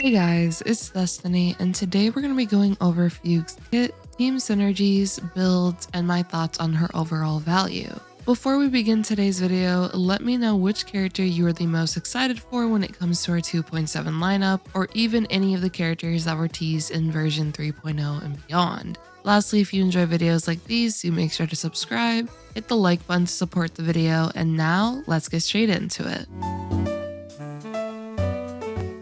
Hey guys, it's Destiny, and today we're going to be going over Fugue's kit, team synergies, builds, and my thoughts on her overall value. Before we begin today's video, let me know which character you are the most excited for when it comes to our 2.7 lineup, or even any of the characters that were teased in version 3.0 and beyond. Lastly, if you enjoy videos like these, do make sure to subscribe, hit the like button to support the video, and now let's get straight into it.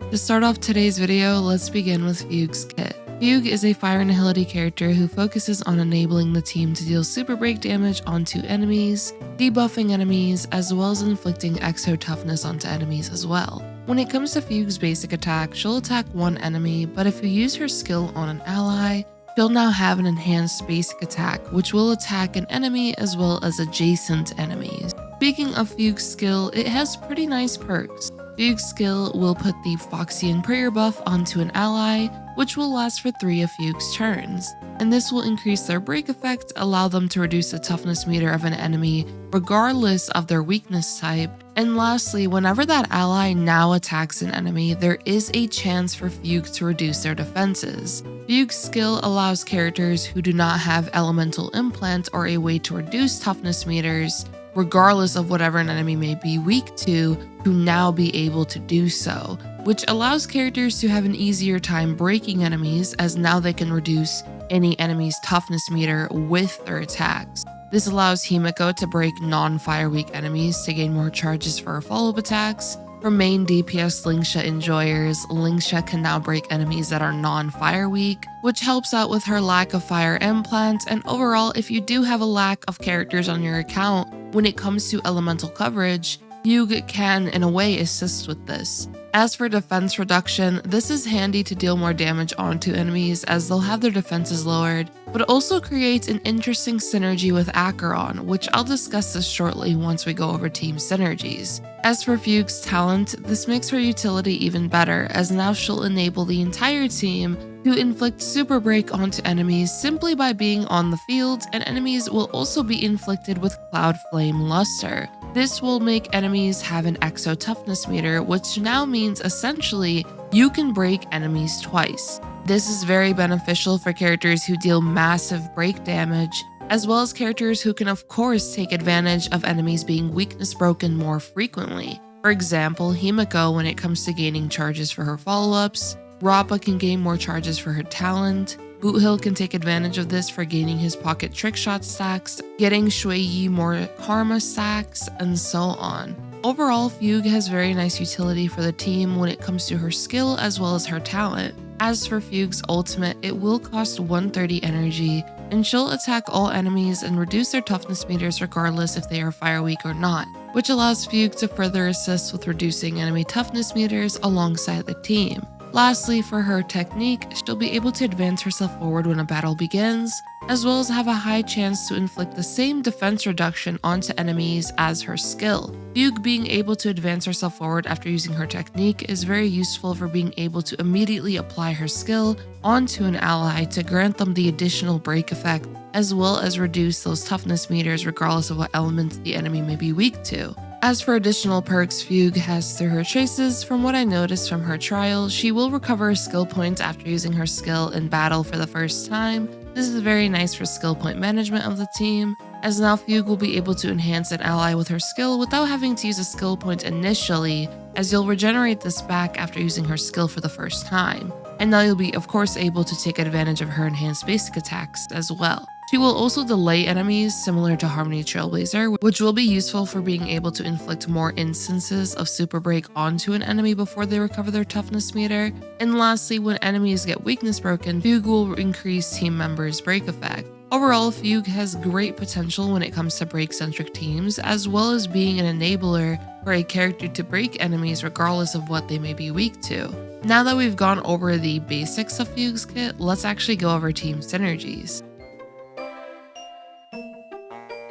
To start off today's video, let's begin with Fugue's kit. Fugue is a Fire Nihility character who focuses on enabling the team to deal super break damage onto enemies, debuffing enemies, as well as inflicting exo toughness onto enemies as well. When it comes to Fugue's basic attack, she'll attack one enemy, but if you use her skill on an ally, she'll now have an enhanced basic attack, which will attack an enemy as well as adjacent enemies. Speaking of Fugue's skill, it has pretty nice perks. Fugue's skill will put the Phoxian prayer buff onto an ally, which will last for 3 of Fugue's turns, and this will increase their break effect, allow them to reduce the toughness meter of an enemy regardless of their weakness type, and lastly, whenever that ally now attacks an enemy, there is a chance for Fugue to reduce their defenses. Fugue's skill allows characters who do not have elemental implant or a way to reduce toughness meters, regardless of whatever an enemy may be weak to now be able to do so, which allows characters to have an easier time breaking enemies, as now they can reduce any enemy's toughness meter with their attacks. This allows Himeko to break non-fire weak enemies to gain more charges for her follow-up attacks. For main DPS Lingsha enjoyers, Lingsha can now break enemies that are non-fire weak, which helps out with her lack of fire implant, and overall, if you do have a lack of characters on your account when it comes to elemental coverage, Fugue can in a way assist with this. As for defense reduction, this is handy to deal more damage onto enemies as they'll have their defenses lowered, but it also creates an interesting synergy with Acheron, which I'll discuss this shortly once we go over team synergies. As for Fugue's talent, this makes her utility even better, as now she'll enable the entire team to inflict super break onto enemies simply by being on the field, and enemies will also be inflicted with Cloud Flame Luster. This will make enemies have an exo toughness meter, which now means essentially you can break enemies twice. This is very beneficial for characters who deal massive break damage, as well as characters who can of course take advantage of enemies being weakness broken more frequently. For example, Himeko when it comes to gaining charges for her follow-ups, Rappa can gain more charges for her talent, Boothill can take advantage of this for gaining his pocket trick shot stacks, getting Shuiyi more karma stacks, and so on. Overall, Fugue has very nice utility for the team when it comes to her skill as well as her talent. As for Fugue's ultimate, it will cost 130 energy, and she'll attack all enemies and reduce their toughness meters regardless if they are fire weak or not, which allows Fugue to further assist with reducing enemy toughness meters alongside the team. Lastly, for her technique, she'll be able to advance herself forward when a battle begins, as well as have a high chance to inflict the same defense reduction onto enemies as her skill. Fugue being able to advance herself forward after using her technique is very useful for being able to immediately apply her skill onto an ally to grant them the additional break effect, as well as reduce those toughness meters regardless of what elements the enemy may be weak to. As for additional perks Fugue has through her traces, from what I noticed from her trial, she will recover skill points after using her skill in battle for the first time. This is very nice for skill point management of the team, as now Fugue will be able to enhance an ally with her skill without having to use a skill point initially, as you'll regenerate this back after using her skill for the first time. And now you'll be of course able to take advantage of her enhanced basic attacks as well. She will also delay enemies similar to Harmony Trailblazer, which will be useful for being able to inflict more instances of super break onto an enemy before they recover their toughness meter. And lastly, when enemies get weakness broken, Fugue will increase team members' break effect. Overall, Fugue has great potential when it comes to break-centric teams, as well as being an enabler for a character to break enemies regardless of what they may be weak to. Now that we've gone over the basics of Fugue's kit, let's actually go over team synergies.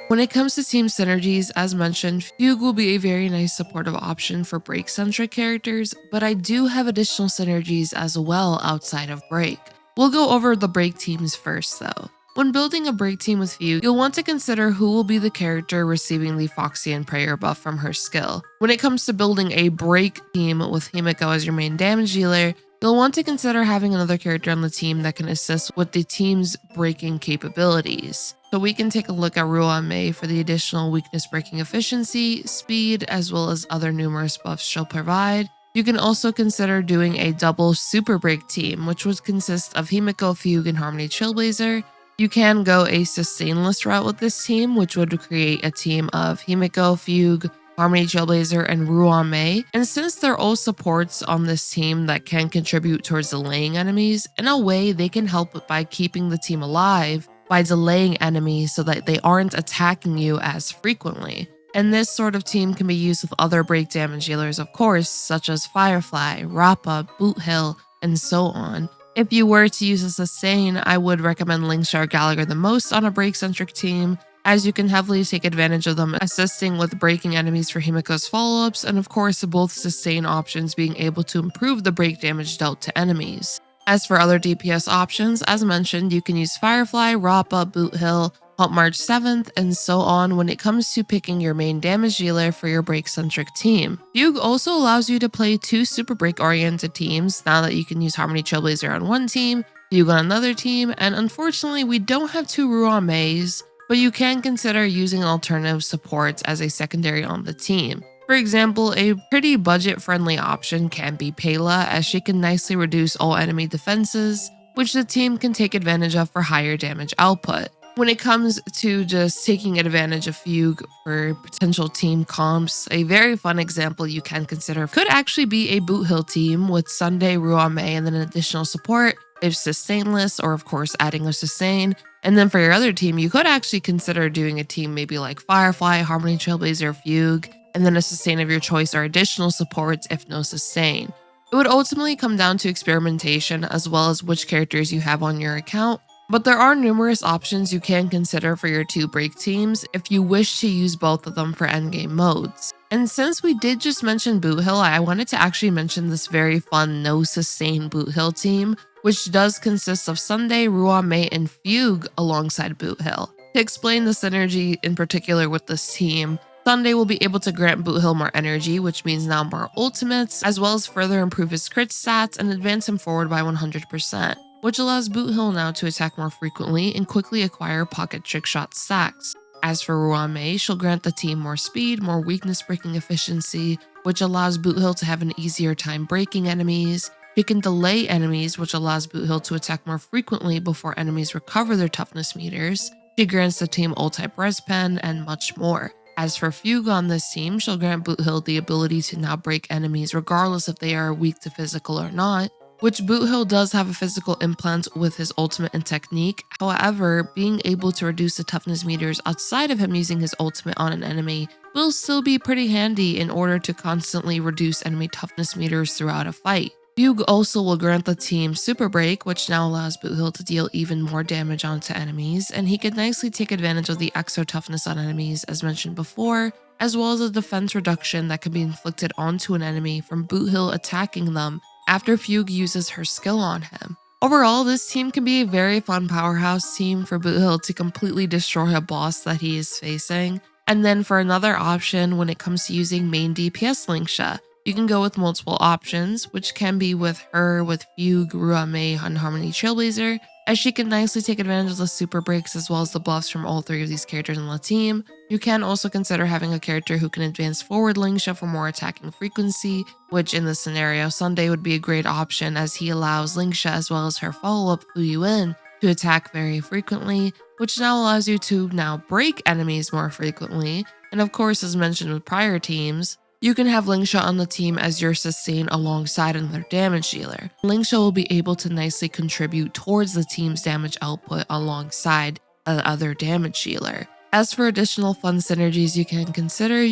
When it comes to team synergies, as mentioned, Fugue will be a very nice supportive option for break-centric characters, but I do have additional synergies as well outside of break. We'll go over the break teams first though. When building a break team with Fugue, you'll want to consider who will be the character receiving the Phoxian prayer buff from her skill. When it comes to building a break team with Himeko as your main damage dealer, You'll want to consider having another character on the team that can assist with the team's breaking capabilities. So we can take a look at Ruan Mei for the additional weakness breaking efficiency, speed, as well as other numerous buffs she'll provide. You can also consider doing a double super break team, which would consist of Himeko, Fugue, and Harmony Trailblazer. You can go a sustainless route with this team, which would create a team of Himeko, Fugue, Harmony Trailblazer, and Ruan Mei. And since they're all supports on this team that can contribute towards delaying enemies, in a way they can help by keeping the team alive by delaying enemies so that they aren't attacking you as frequently. And this sort of team can be used with other break damage healers, of course, such as Firefly, Rappa, Boothill, and so on. If you were to use a sustain, I would recommend Lingsha or Gallagher the most on a break-centric team, as you can heavily take advantage of them assisting with breaking enemies for Himeko's follow-ups, and of course both sustain options being able to improve the break damage dealt to enemies. As for other DPS options, as mentioned, you can use Firefly, Rappa, Boothill, Help March 7th, and so on when it comes to picking your main damage dealer for your break-centric team. Fugue also allows you to play 2 super break-oriented teams now that you can use Harmony Trailblazer on one team, Fugue on another team, and unfortunately we don't have 2 Ruan Meis, but you can consider using alternative supports as a secondary on the team. For example, a pretty budget-friendly option can be Pela, as she can nicely reduce all enemy defenses, which the team can take advantage of for higher damage output. When it comes to just taking advantage of Fugue for potential team comps, a very fun example you can consider could actually be a Boothill team with Sunday, Ruan Mei, and then an additional support if sustainless, or of course adding a sustain. And then for your other team, you could actually consider doing a team maybe like Firefly, Harmony Trailblazer, Fugue, and then a sustain of your choice or additional supports if no sustain. It would ultimately come down to experimentation as well as which characters you have on your account, but there are numerous options you can consider for your 2 break teams if you wish to use both of them for endgame modes. And since we did just mention Boothill, I wanted to actually mention this very fun no sustain Boothill team, which does consist of Sunday, Ruan Mei, and Fugue alongside Boothill. To explain the synergy in particular with this team, Sunday will be able to grant Boothill more energy, which means now more ultimates, as well as further improve his crit stats and advance him forward by 100%, which allows Boothill now to attack more frequently and quickly acquire pocket trickshot stacks. As for Ruan Mei, she'll grant the team more speed, more weakness breaking efficiency, which allows Boothill to have an easier time breaking enemies. She can delay enemies, which allows Boothill to attack more frequently before enemies recover their toughness meters. She grants the team ult-type res pen, and much more. As for Fugue on this team, she'll grant Boothill the ability to now break enemies regardless if they are weak to physical or not, which Boothill does have a physical implant with his ultimate and technique. However, being able to reduce the toughness meters outside of him using his ultimate on an enemy will still be pretty handy in order to constantly reduce enemy toughness meters throughout a fight. Fugue also will grant the team Super Break, which now allows Boothill to deal even more damage onto enemies, and he can nicely take advantage of the extra toughness on enemies as mentioned before, as well as a defense reduction that can be inflicted onto an enemy from Boothill attacking them after Fugue uses her skill on him. Overall, this team can be a very fun powerhouse team for Boothill to completely destroy a boss that he is facing. And then for another option when it comes to using main DPS Lingsha, you can go with multiple options, which can be with her, with Fugue, Ruan Mei, and Harmony Trailblazer, as she can nicely take advantage of the super breaks as well as the buffs from all 3 of these characters on the team. You can also consider having a character who can advance forward Lingsha for more attacking frequency, which in this scenario, Sunday would be a great option as he allows Lingsha as well as her follow-up Fu Yuan to attack very frequently, which now allows you to now break enemies more frequently. And of course, as mentioned with prior teams, you can have Lingsha on the team as your sustain alongside another damage dealer. Lingsha will be able to nicely contribute towards the team's damage output alongside other damage dealer. As for additional fun synergies you can consider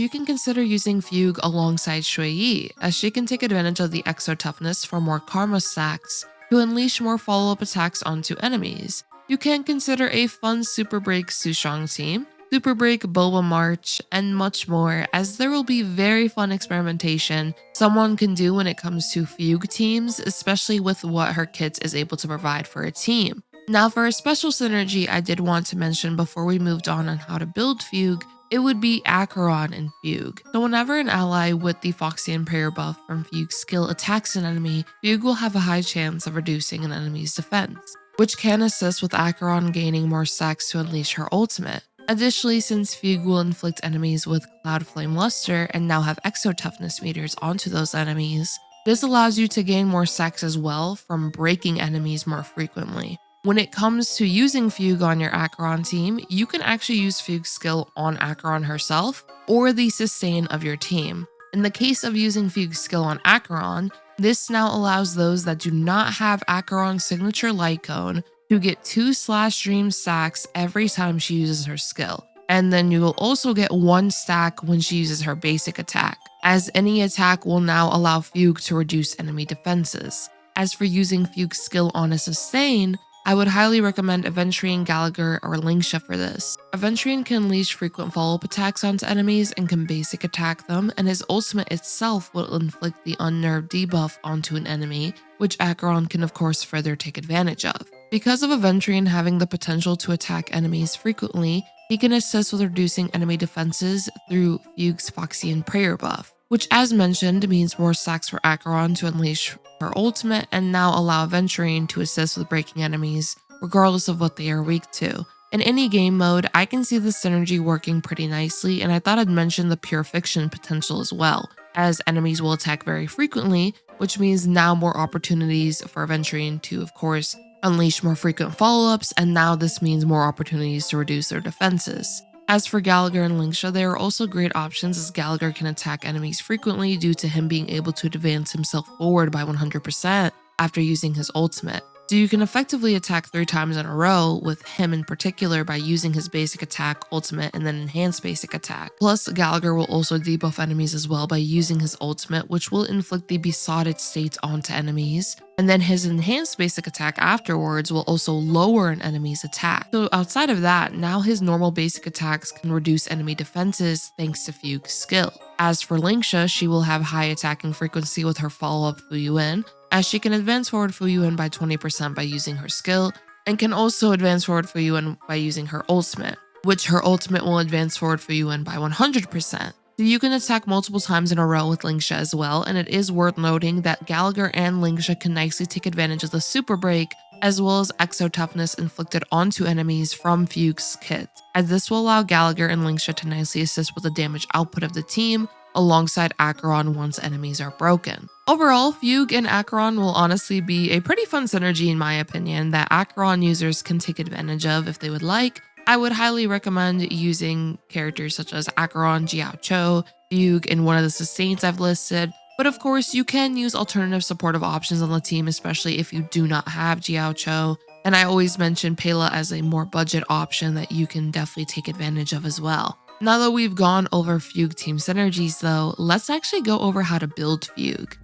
using Fugue alongside Shui Yi, as she can take advantage of the extra toughness for more karma stacks to unleash more follow-up attacks onto enemies. You can consider a fun Super Break Sushang team, Super Break Boba March, and much more, as there will be very fun experimentation someone can do when it comes to Fugue teams, especially with what her kit is able to provide for a team. Now for a special synergy I did want to mention before we moved on how to build Fugue, it would be Acheron and Fugue. So whenever an ally with the Phoxian prayer buff from Fugue's skill attacks an enemy, Fugue will have a high chance of reducing an enemy's defense, which can assist with Acheron gaining more stacks to unleash her ultimate. Additionally, since Fugue will inflict enemies with Cloud Flame Luster and now have Exo Toughness meters onto those enemies, this allows you to gain more stacks as well from breaking enemies more frequently. When it comes to using Fugue on your Acheron team, you can actually use Fugue's skill on Acheron herself or the sustain of your team. In the case of using Fugue's skill on Acheron, this now allows those that do not have Acheron's signature light cone to get 2 slash dream stacks every time she uses her skill. And then you will also get 1 stack when she uses her basic attack, as any attack will now allow Fugue to reduce enemy defenses. As for using Fugue's skill on a sustain, I would highly recommend Aventurine, Gallagher, or Lingsha for this. Aventurine can unleash frequent follow-up attacks onto enemies and can basic attack them, and his ultimate itself will inflict the unnerved debuff onto an enemy, which Acheron can of course further take advantage of. Because of Aventurine having the potential to attack enemies frequently, he can assist with reducing enemy defenses through Fugue's Phoxian prayer buff, which as mentioned means more stacks for Acheron to unleash her ultimate and now allow Aventurine to assist with breaking enemies regardless of what they are weak to. In any game mode, I can see the synergy working pretty nicely, and I thought I'd mention the pure fiction potential as well, as enemies will attack very frequently, which means now more opportunities for Aventurine to of course unleash more frequent follow-ups, and now this means more opportunities to reduce their defenses. As for Gallagher and Lingsha, they are also great options, as Gallagher can attack enemies frequently due to him being able to advance himself forward by 100% after using his ultimate. So you can effectively attack 3 times in a row with him in particular by using his basic attack, ultimate, and then enhanced basic attack. Plus, Gallagher will also debuff enemies as well by using his ultimate, which will inflict the besotted state onto enemies. And then his enhanced basic attack afterwards will also lower an enemy's attack. So outside of that, now his normal basic attacks can reduce enemy defenses thanks to Fugue's skill. As for Lingsha, she will have high attacking frequency with her follow-up Fuyuan, as she can advance forward Fuyuan by 20% by using her skill, and can also advance forward Fuyuan by using her ultimate, which her ultimate will advance forward Fuyuan by 100%. So you can attack multiple times in a row with Lingsha as well, and it is worth noting that Gallagher and Lingsha can nicely take advantage of the super break, as well as exo toughness inflicted onto enemies from Fugue's kit, as this will allow Gallagher and Lingsha to nicely assist with the damage output of the team, alongside Acheron once enemies are broken. Overall, Fugue and Acheron will honestly be a pretty fun synergy in my opinion that Acheron users can take advantage of if they would like. I would highly recommend using characters such as Acheron, Jiao, Fugue, and one of the sustains I've listed, but of course you can use alternative supportive options on the team, especially if you do not have Jiao, and I always mention Pela as a more budget option that you can definitely take advantage of as well. Now that we've gone over Fugue team synergies though, let's actually go over how to build Fugue.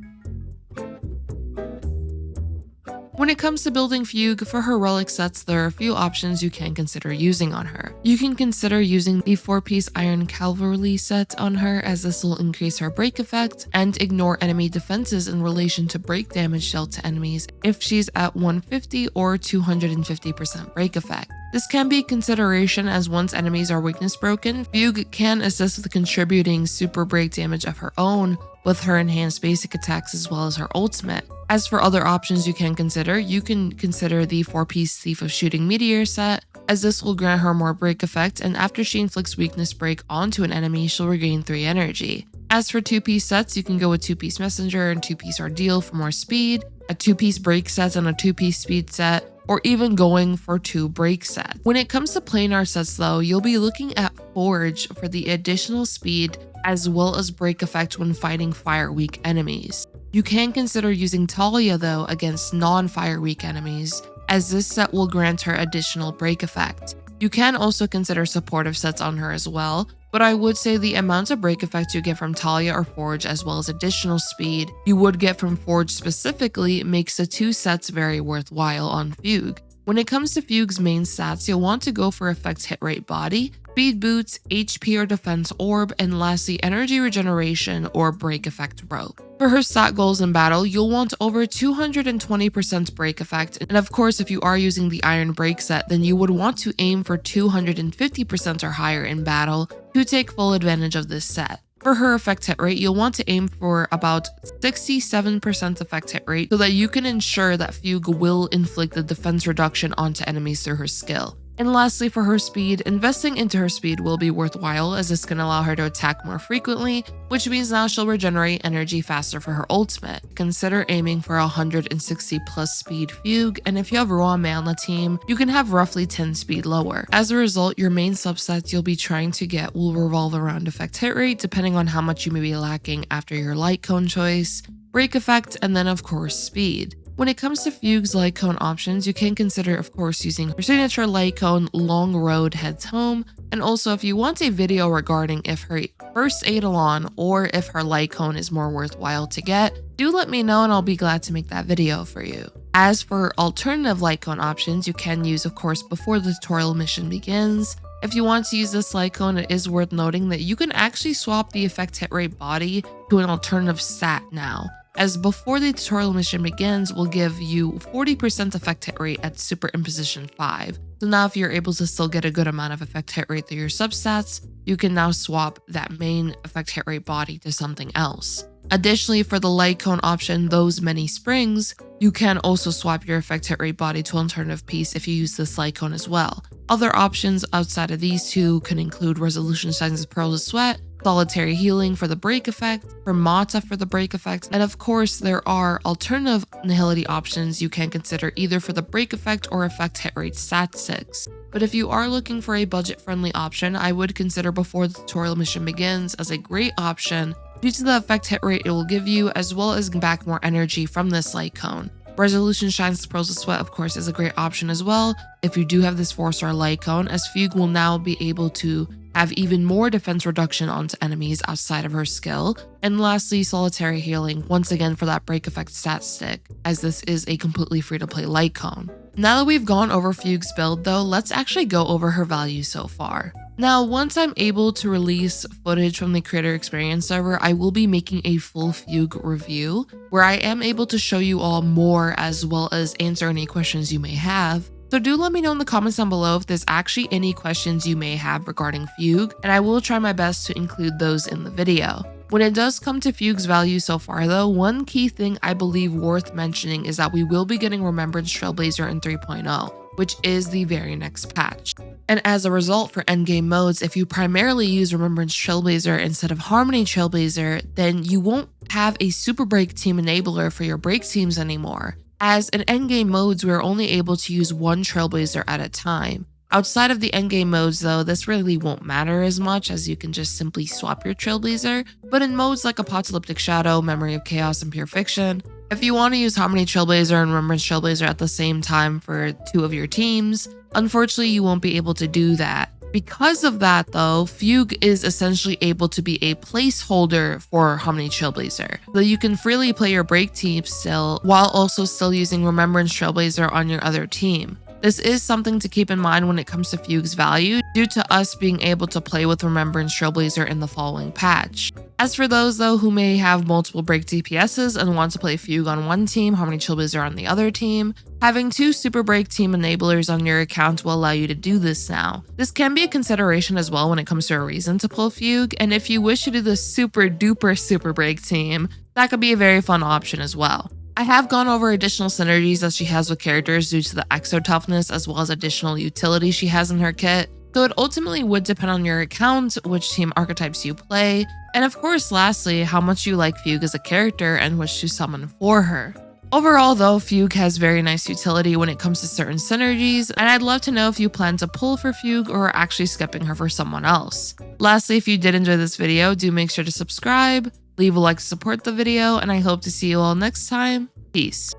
When it comes to building Fugue, for her relic sets, there are a few options you can consider using on her. You can consider using the 4-piece Iron Cavalry set on her, as this will increase her break effect and ignore enemy defenses in relation to break damage dealt to enemies if she's at 150 or 250% break effect. This can be a consideration, as once enemies are weakness broken, Fugue can assist with contributing super break damage of her own with her enhanced basic attacks as well as her ultimate. As for other options you can consider the 4-piece Thief of Shooting Meteor set, as this will grant her more break effect, and after she inflicts weakness break onto an enemy, she'll regain 3 energy. As for 2-piece sets, you can go with 2-piece Messenger and 2-piece Ordeal for more speed, a 2-piece break set and a 2-piece speed set, or even going for 2 break sets. When it comes to planar sets though, you'll be looking at Forge for the additional speed as well as break effect when fighting fire weak enemies. You can consider using Talia though against non-fire weak enemies, as this set will grant her additional break effect. You can also consider supportive sets on her as well, but I would say the amount of break effect you get from Talia or Forge as well as additional speed you would get from Forge specifically makes the 2 sets very worthwhile on Fugue. When it comes to Fugue's main stats, you'll want to go for effect hit rate body, speed boots, HP or defense orb, and lastly energy regeneration or break effect rope. For her stat goals in battle, you'll want over 220% break effect, and of course if you are using the Iron Break set, then you would want to aim for 250% or higher in battle, to take full advantage of this set. For her effect hit rate, you'll want to aim for about 67% effect hit rate so that you can ensure that Fugue will inflict the defense reduction onto enemies through her skill. And lastly, for her speed, investing into her speed will be worthwhile as this can allow her to attack more frequently, which means now she'll regenerate energy faster for her ultimate. Consider aiming for 160 plus speed Fugue, and if you have Ruan Mei on the team, you can have roughly 10 speed lower. As a result, your main subsets you'll be trying to get will revolve around effect hit rate depending on how much you may be lacking after your light cone choice, break effect, and then of course speed. When it comes to Fugue's light cone options, you can consider of course using her signature light cone Long Road Heads Home, and also if you want a video regarding if her first Eidolon or if her light cone is more worthwhile to get, do let me know and I'll be glad to make that video for you. As for alternative light cone options, you can use of course before the tutorial mission begins. If you want to use this light cone, it is worth noting that you can actually swap the effect hit rate body to an alternative stat now, as before the tutorial mission begins will give you 40% effect hit rate at Super Imposition 5. So now if you're able to still get a good amount of effect hit rate through your substats, you can now swap that main effect hit rate body to something else. Additionally, for the light cone option, Those Many Springs, you can also swap your effect hit rate body to an alternative piece if you use this light cone as well. Other options outside of these two can include Resolution Shines Pearls of Sweat, Solitary Healing for the break effect, for Mata for the break effect, and of course there are alternative Nihility options you can consider either for the break effect or effect hit rate stat 6. But if you are looking for a budget-friendly option, I would consider Before the Tutorial Mission Begins as a great option due to the effect hit rate it will give you, as well as back more energy from this light cone. Resolution Shines Pearls of Sweat, of course, is a great option as well if you do have this 4-star light cone, as Fugue will now be able to have even more defense reduction onto enemies outside of her skill. And lastly, Solitary Healing, once again for that break effect stat stick, as this is a completely free-to-play light cone. Now that we've gone over Fugue's build though, let's actually go over her value so far. Now, once I'm able to release footage from the Creator Experience server, I will be making a full Fugue review where I am able to show you all more as well as answer any questions you may have. So do let me know in the comments down below if there's actually any questions you may have regarding Fugue, and I will try my best to include those in the video. When it does come to Fugue's value so far though, one key thing I believe worth mentioning is that we will be getting Remembrance Trailblazer in 3.0, which is the very next patch. And as a result for endgame modes, if you primarily use Remembrance Trailblazer instead of Harmony Trailblazer, then you won't have a super break team enabler for your break teams anymore. As in endgame modes, we're only able to use one Trailblazer at a time. Outside of the endgame modes though, this really won't matter as much as you can just simply swap your Trailblazer, but in modes like Apocalyptic Shadow, Memory of Chaos, and Pure Fiction, if you want to use Harmony Trailblazer and Remembrance Trailblazer at the same time for 2 of your teams, unfortunately you won't be able to do that. Because of that though, Fugue is essentially able to be a placeholder for Harmony Trailblazer, so you can freely play your break team still, while also still using Remembrance Trailblazer on your other team. This is something to keep in mind when it comes to Fugue's value, due to us being able to play with Remembrance Trailblazer in the following patch. As for those though who may have multiple break DPSs and want to play Fugue on one team, Harmony Trailblazer on the other team, having 2 super break team enablers on your account will allow you to do this now. This can be a consideration as well when it comes to a reason to pull Fugue, and if you wish to do the super duper super break team, that could be a very fun option as well. I have gone over additional synergies that she has with characters due to the exo toughness as well as additional utility she has in her kit, so it ultimately would depend on your account, which team archetypes you play, and of course lastly, how much you like Fugue as a character and wish to summon for her. Overall though, Fugue has very nice utility when it comes to certain synergies, and I'd love to know if you plan to pull for Fugue or are actually skipping her for someone else. Lastly, if you did enjoy this video, do make sure to subscribe, leave a like to support the video, and I hope to see you all next time. Peace.